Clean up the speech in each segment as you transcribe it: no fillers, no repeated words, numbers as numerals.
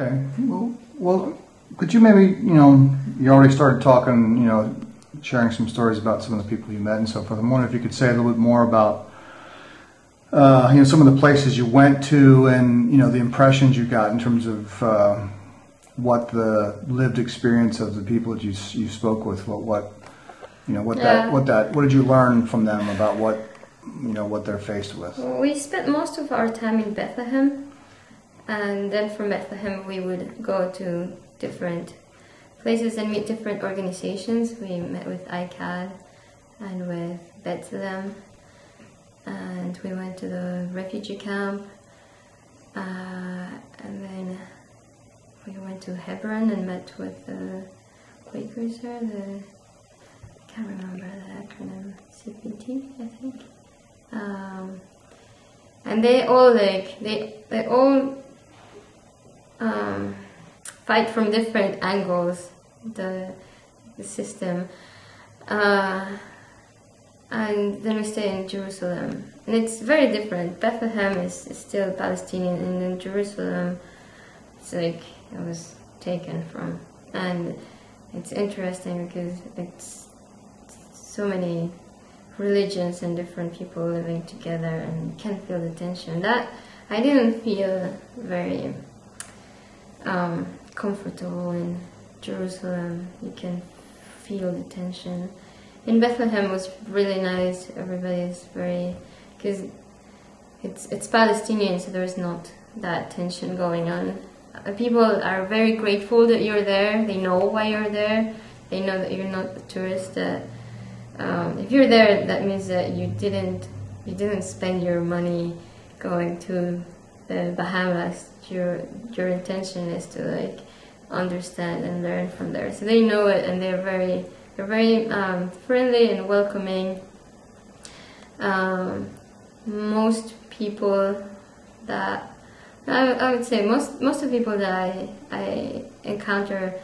Okay. Well, could you maybe, you already started talking, sharing some stories about some of the people you met and so forth. I'm wondering if you could say a little bit more about, some of the places you went to and, the impressions you got in terms of what the lived experience of the people that you spoke with, what did you learn from them about what they're faced with? We spent most of our time in Bethlehem. And then from Bethlehem, we would go to different places and meet different organizations. We met with ICAD and with Bethlehem, and we went to the refugee camp, and then we went to Hebron and met with the Quakers there. I can't remember the acronym, CPT, I think. And they all fight from different angles, the system, and then we stay in Jerusalem, and it's very different. Bethlehem is still Palestinian, and in Jerusalem it's like it was taken from, and it's interesting because it's so many religions and different people living together, and you can feel the tension. That I didn't feel very comfortable in Jerusalem. You can feel the tension. In Bethlehem was really nice. Everybody is very, because it's Palestinian, so there's not that tension going on. People are very grateful that you're there. They know why you're there. They know that you're not a tourist. If you're there, that means that you didn't spend your money going to the Bahamas. Your intention is to understand and learn from there. So they know it, and they're very friendly and welcoming. Most people that I would say most of the people that I encounter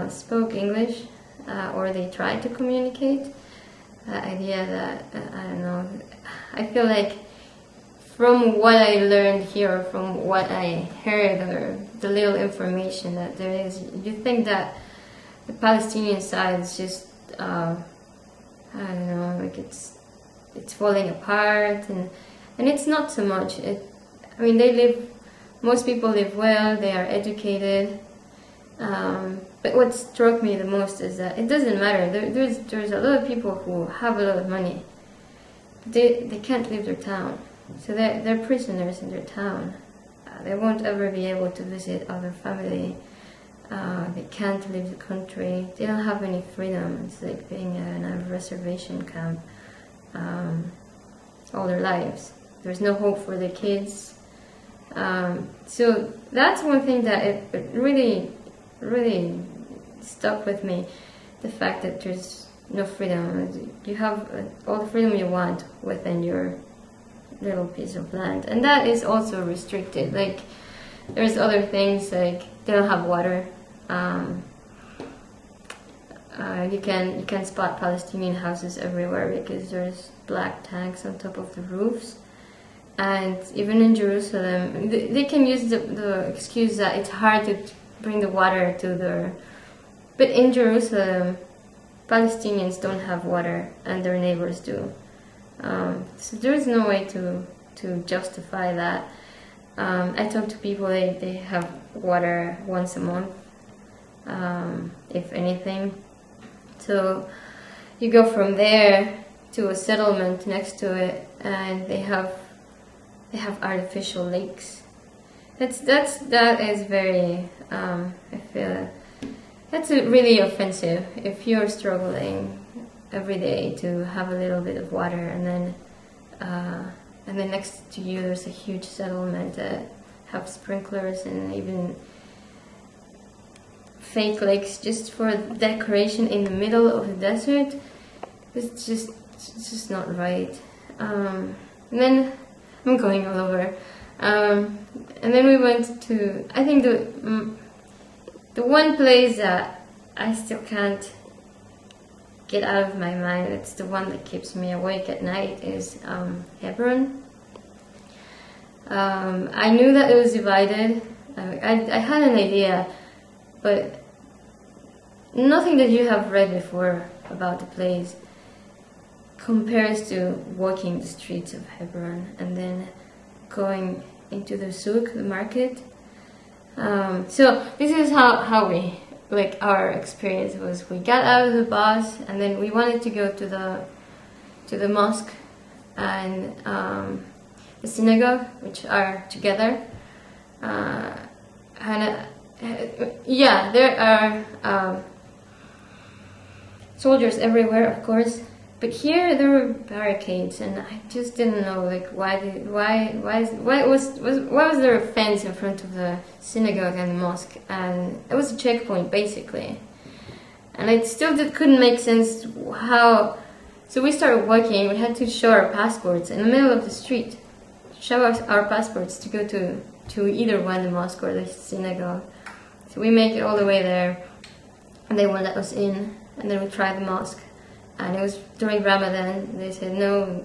spoke English, or they tried to communicate. The idea that I don't know. I feel like from what I learned here, from what I heard, or the little information that there is, you think that the Palestinian side is just I don't know, like it's falling apart, and it's not so much. I mean, most people live well, they are educated, but what struck me the most is that it doesn't matter. There's a lot of people who have a lot of money. They can't leave their town. So they're prisoners in their town. They won't ever be able to visit other family. They can't leave the country. They don't have any freedom. It's like being in a reservation camp all their lives. There's no hope for their kids. So that's one thing that it really, really stuck with me. The fact that there's no freedom. You have all the freedom you want within your little piece of land, and that is also restricted. Like there's other things, like they don't have water. You can spot Palestinian houses everywhere because there's black tanks on top of the roofs. And even in Jerusalem, they can use the excuse that it's hard to bring the water to their. But in Jerusalem, Palestinians don't have water, and their neighbors do. So there's no way to justify that. I talk to people, they have water once a month, if anything. So you go from there to a settlement next to it, and they have artificial lakes. That is very, I feel, that's really offensive if you're struggling every day to have a little bit of water, and then next to you there's a huge settlement that have sprinklers and even fake lakes just for decoration in the middle of the desert. It's just not right. And then I'm going all over. And then we went to, I think the one place that I still can't get out of my mind, it's the one that keeps me awake at night, is Hebron. I knew that it was divided I had an idea, but nothing that you have read before about the place compares to walking the streets of Hebron and then going into the souk, the market. So this is how we, like, our experience was. We got out of the bus and then we wanted to go to the mosque and the synagogue, which are together. Yeah, there are soldiers everywhere, of course. But here there were barricades, and I just didn't know, like, why was there a fence in front of the synagogue and the mosque, and it was a checkpoint basically, and it still couldn't make sense how. So we started walking. We had to show our passports in the middle of the street, show us our passports to go to either one, the mosque or the synagogue. So we make it all the way there, and they won't let us in, and then we tried the mosque. And it was during Ramadan. They said no,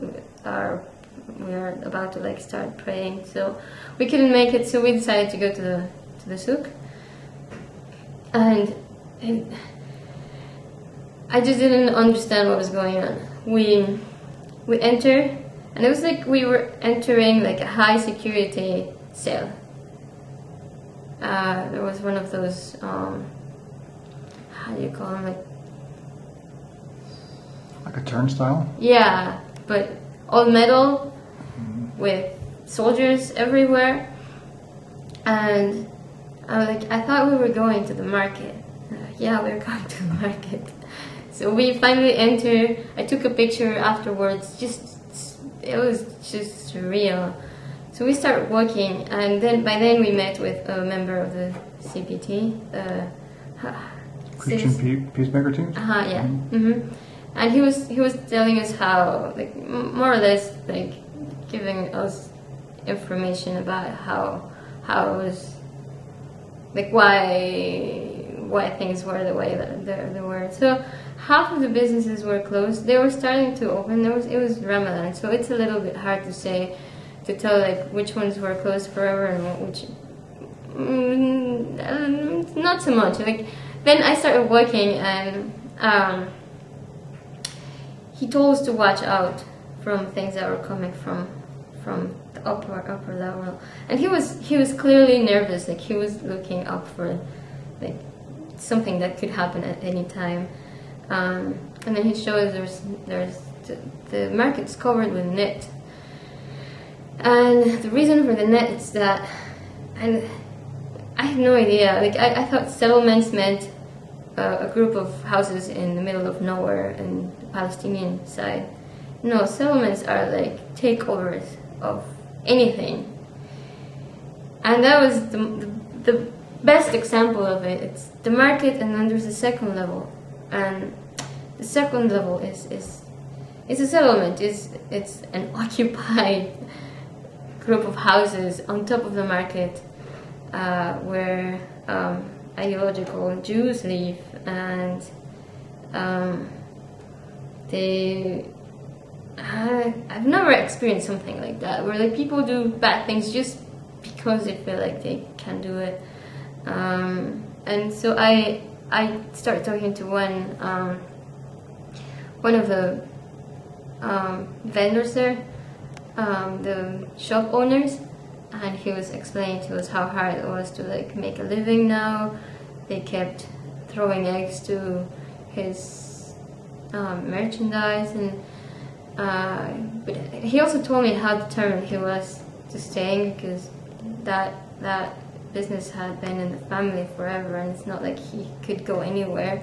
we are about to, like, start praying, so we couldn't make it. So we decided to go to the souk, and I just didn't understand what was going on. We entered, and it was like we were entering like a high security cell. There was one of those how do you call them, like a turnstile? Yeah, but all metal with soldiers everywhere. And I thought we were going to the market. Yeah, we're going to the market. So we finally entered. I took a picture afterwards. It was just surreal. So we started walking, and then by then we met with a member of the CPT, Christian Peacemaker team. Yeah. Mm-hmm. And he was telling us how, like, more or less, like, giving us information about how it was, like, why things were the way that they were. So half of the businesses were closed. They were starting to open. It was Ramadan, so it's a little bit hard to tell like which ones were closed forever and which not so much. Like, then I started working, and he told us to watch out from things that were coming from the upper level, and he was clearly nervous. Like, he was looking up for like something that could happen at any time. And then he showed us there's the market's covered with net, and the reason for the net is that, and I had no idea. Like, I thought settlements meant a group of houses in the middle of nowhere in the Palestinian side. No, settlements are like takeovers of anything, and that was the best example of it. It's the market, and then there's a second level, and the second level is a settlement. It's an occupied group of houses on top of the market, where ideological Jews live, and I've never experienced something like that, where like people do bad things just because they feel like they can do it. And so I started talking to one of the vendors there, the shop owners, and he was explaining to us how hard it was to like make a living now. They kept throwing eggs to his merchandise, and but he also told me how determined he was to staying, because that business had been in the family forever, and it's not like he could go anywhere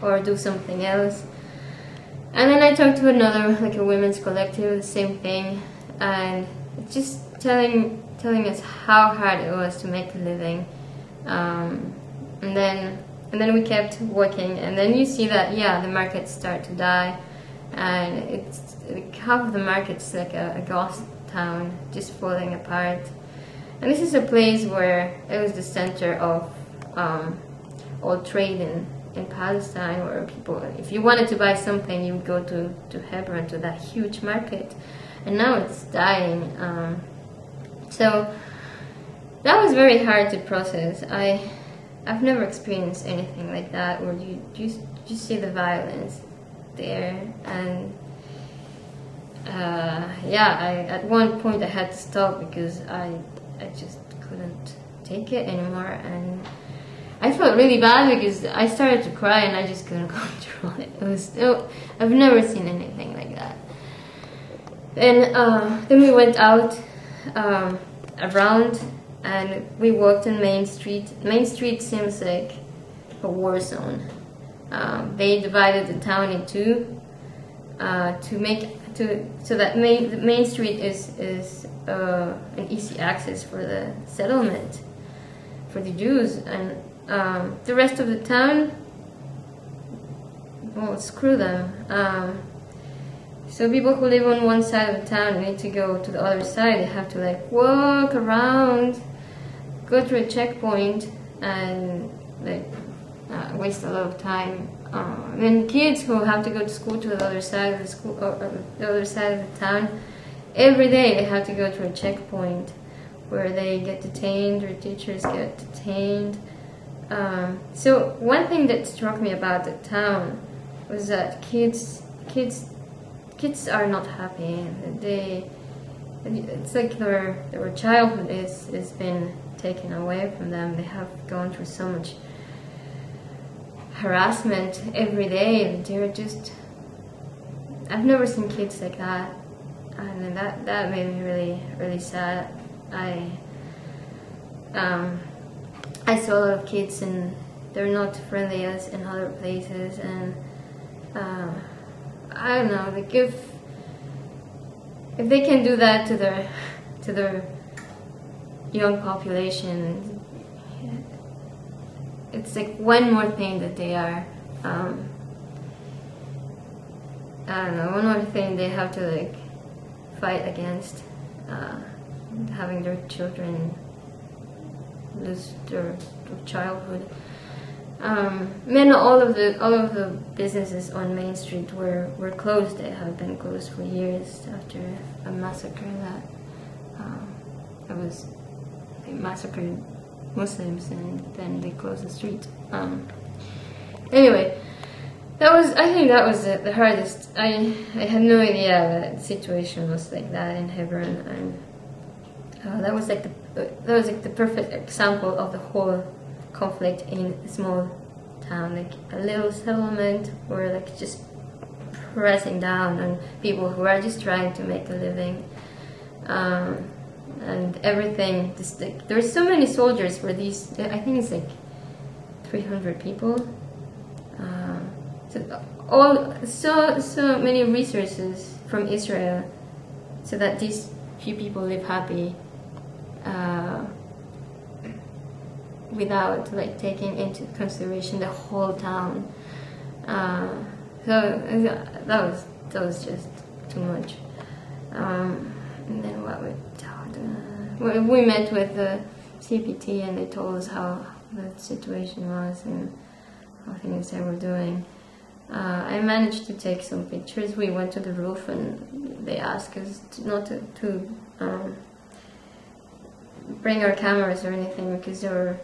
or do something else. And then I talked to another, like a women's collective, the same thing, and just telling us how hard it was to make a living. And then we kept working, and then you see that, yeah, the markets start to die, and it's like half of the market's like a ghost town, just falling apart. And this is a place where it was the center of all trade in Palestine, where people, if you wanted to buy something, you would go to Hebron, to that huge market, and now it's dying. So that was very hard to process. I've never experienced anything like that where you just see the violence there, and at one point I had to stop because I just couldn't take it anymore, and I felt really bad because I started to cry and I just couldn't control it. I've never seen anything like that. And then we went out around, and we walked on Main Street. Main Street seems like a war zone. They divided the town in two so that Main Street is an easy access for the settlement for the Jews, and the rest of the town, well, screw them. So people who live on one side of the town need to go to the other side. They have to like walk around, go through a checkpoint, and like waste a lot of time. And kids who have to go to school to the other side of the school, or the other side of the town, every day they have to go through a checkpoint where they get detained or teachers get detained. So one thing that struck me about the town was that kids are not happy. It's like their childhood is been taken away from them. They have gone through so much harassment every day. They're just, I've never seen kids like that, and that made me really, really sad. I saw a lot of kids, and they're not friendly as in other places, and I don't know, like if they can do that to their young population, it's like one more thing that they are, I don't know, one more thing they have to like fight against, having their children lose their childhood. All of the businesses on Main Street were closed. They have been closed for years after a massacre they massacred Muslims, and then they closed the street. Anyway, I think that was the hardest. I had no idea that the situation was like that in Hebron, and that was like the perfect example of the whole conflict in a small town, like a little settlement where like just pressing down on people who are just trying to make a living, and everything. Just like there's so many soldiers for these. I think it's like 300 people. So many resources from Israel, so that these few people live happy. Without like taking into consideration the whole town, so that was just too much. And then we met with the CPT, and they told us how the situation was and how things they were doing. I managed to take some pictures. We went to the roof, and they asked us not to bring our cameras or anything, because there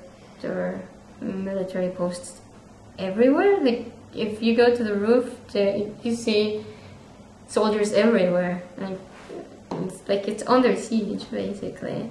were military posts everywhere. Like if you go to the roof, you see soldiers everywhere, and it's like it's under siege basically.